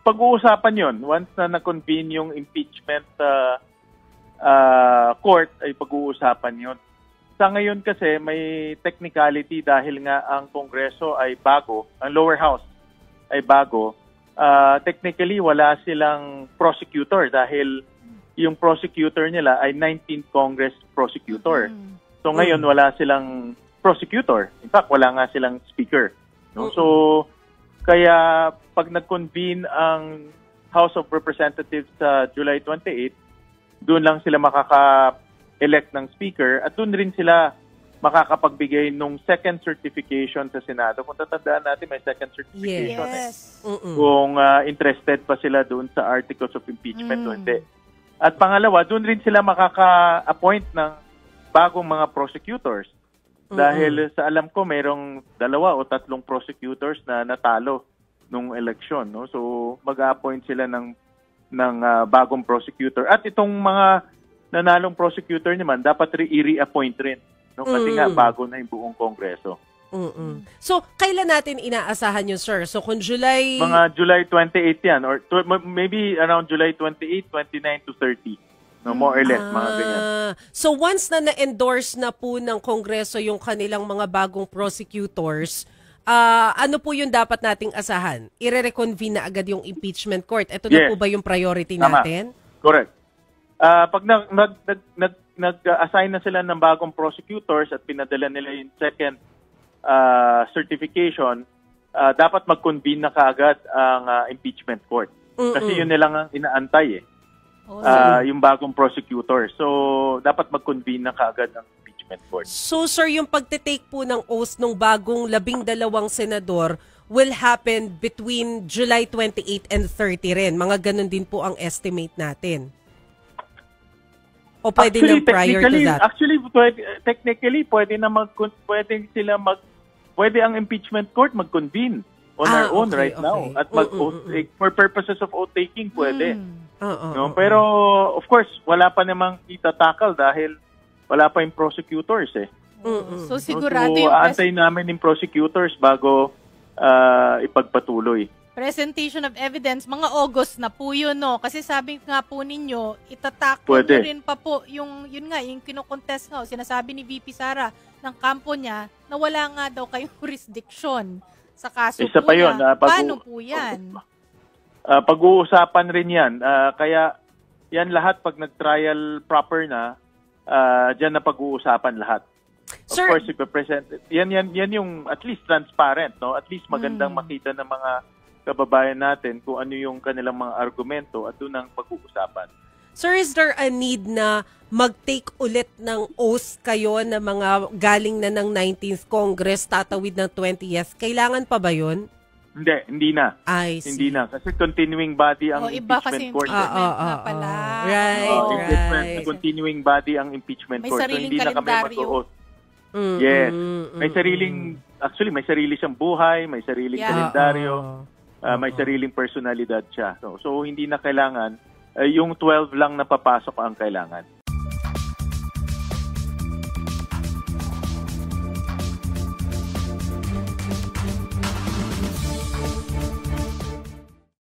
pag-uusapan yon once na na-convene yung impeachment court, ay pag-uusapan yon. Sa ngayon kasi may technicality dahil nga ang Kongreso ay bago, ang lower house ay bago. Technically, wala silang prosecutor dahil yung prosecutor nila ay 19th Congress prosecutor. So ngayon, wala silang prosecutor. In fact, wala nga silang speaker. No? So, kaya pag nag-convene ang House of Representatives sa July 28, doon lang sila makaka-elect ng speaker at doon rin sila makakapagbigay nung second certification sa Senado. Kung tatandaan natin, may second certification. Yes. Kung interested pa sila doon sa articles of impeachment o hindi. At pangalawa, doon rin sila makaka-appoint ng bagong mga prosecutors. Dahil sa alam ko, mayroong 2 o 3 prosecutors na natalo nung eleksyon. No? So, mag-appoint sila ng bagong prosecutor. At itong mga nanalong prosecutor naman, dapat i-reappoint rin. No? Kasi nga, bago na yung buong Kongreso. So, kailan natin inaasahan yun, sir? So, kung July... Mga July 28 yan. Or maybe around July 28, 29 to 30. No, more or less, mga ganyan. So, once na na-endorse na po ng Kongreso yung kanilang mga bagong prosecutors, ano po yung dapat nating asahan? Ire-reconvene na agad yung impeachment court. Ito na po ba yung priority natin? Correct. Pag nag-assign na sila ng bagong prosecutors at pinadala nila yung second certification, dapat mag-convene na kaagad ang impeachment court. Kasi yun nilang ang inaantay yung bagong prosecutor. So, dapat mag-convene na kaagad ang impeachment court. So, sir, yung pagtitake po ng oath ng bagong 12 senador will happen between July 28 and 30 rin. Mga ganun din po ang estimate natin. O pwede na prior to that? Actually, technically, pwede ang impeachment court mag-convene on our own now. At for purposes of oath-taking, pwede. No? Pero, of course, wala pa namang itatakal dahil wala pa yung prosecutors So, sigurado yung... aantayin namin yung prosecutors bago ipagpatuloy. Presentation of evidence, mga August na po yun, no? Kasi sabi nga po ninyo, itatakbo nyo rin pa po yung kinokontest nga, sinasabi ni VP Sara ng kampo niya na wala nga daw kayong jurisdiction sa kaso Isa po pa yun, niya. Paano po yan? Pag-uusapan rin yan. Kaya yan lahat pag nag-trial proper na, dyan na pag-uusapan lahat. Of course, ipapresent. Yan yung at least transparent, no? At least magandang makita ng mga kababayan natin kung ano yung kanilang mga argumento at doon ang pag-uusapan. Sir, is there a need na mag-take ulit ng oath kayo na mga galing na ng 19th Congress, tatawid ng 20th? Kailangan pa ba yun? Hindi na. Hindi na. Kasi continuing body ang impeachment court. Right. Continuing body ang impeachment court. So, hindi na kami mag-oath. Yes. May sarili siyang buhay, may sariling kalendaryo, may sariling personalidad siya. So hindi na kailangan, yung 12 lang na papasok ang kailangan.